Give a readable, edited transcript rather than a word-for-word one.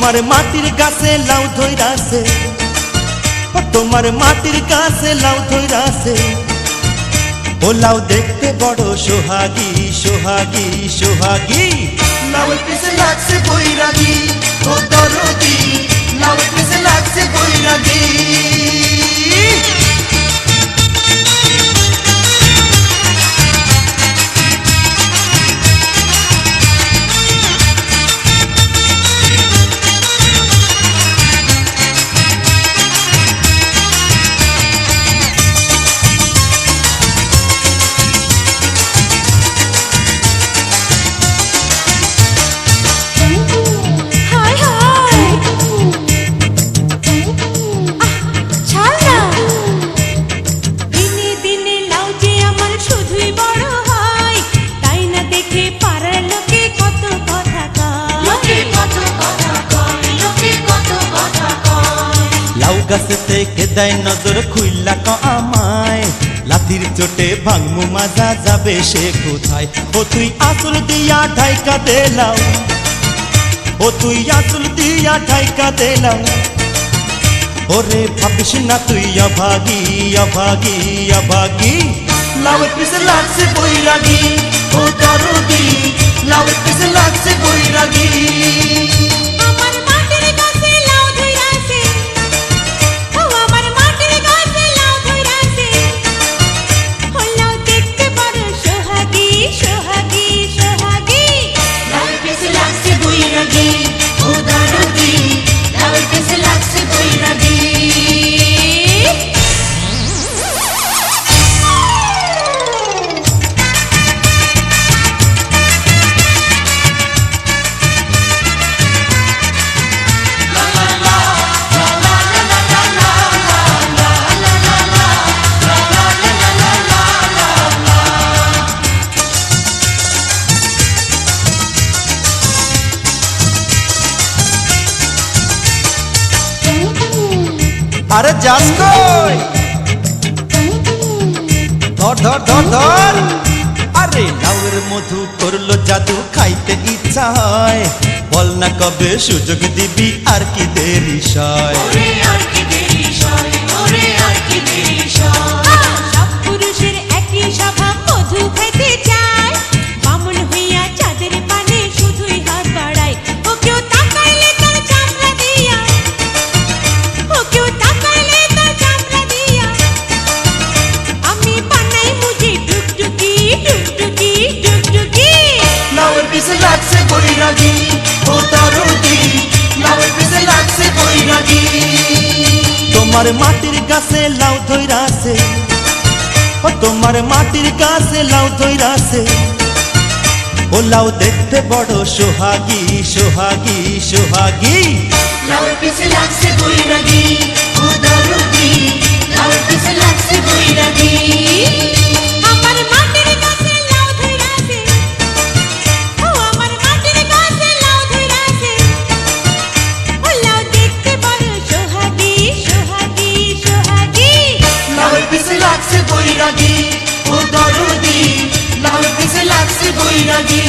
তোমার মাটির গাছে লাউ ধইরাছে, তোমার মাটির গাছে লাউ ধইরাছে। ও লাউ দেখতে বড় সোহাগী সোহাগী সোহাগী। লাউয়ের পিছে লাগছে বৈরাগী, ও দরদি লাউয়ের পিছে লাগছে বৈরাগী। গাছে থেকে দেয় নজর খুইলা ক আমায়, লাঠির চোটে ভাঙমু মাজা যাবে সে কোথায়। ও তুই আঁচল দিয়া ঢাইকা দে লাউ, ও তুই আঁচল দিয়া ঢাইকা দে লাউ। ওরে ভাবিস না তুই অভাগী অভাগী অভাগী। লাউয়ের পিছে লাগছে বৈরাগী, ও দরদি লাউয়ের পিছে লাগছে বৈরাগী। আরে যাস কই, ধর ধর ধর ধর। আরে লাউয়ের মধু করলো জাদু, খাইতে ইচ্ছা হয়। বল না কবে সুযোগ দিবি, আর কি দেরি সয়। সব পুরুষের একই স্বভাব, মধু খাইতে চায়। বামুন হইয়া চাঁদের পানে শুধুই হাত বাড়ায়। ও কেউ তাকাইলে তার চামড়া দিয়া, ও কেউ তাকাইলে তার চামড়া দিয়া। আমি বানাই মুজি টুকটুকি টুকটুকি টুকটুকি। লাউয়ের পিছে লাগছে বৈরাগী, ও দরদি লাউয়ের পিছে লাগছে বৈরাগী। তোমার মাটির গাছে লাউ ধইরাছে, ও তোমার মাটির গাছে লাউ ধইরাছে। ও লাউ দেখতে বড় সোহাগী সোহাগী সোহাগী। লাউয়ের পিছে লাগছে বৈরাগী, ও দরদি লাউয়ের পিছে লাগছে বৈরাগী। আমার মাটির গাছে লাউ ধইরাছে, ও আমার মাটির গাছে লাউ ধইরাছে। ও লাউ দেখতে বড় সোহাগী সোহাগী সোহাগী। লাউয়ের পিছে লাগছে বৈরাগী, ও দরদি লাউয়ের পিছে লাগছে বৈরাগী।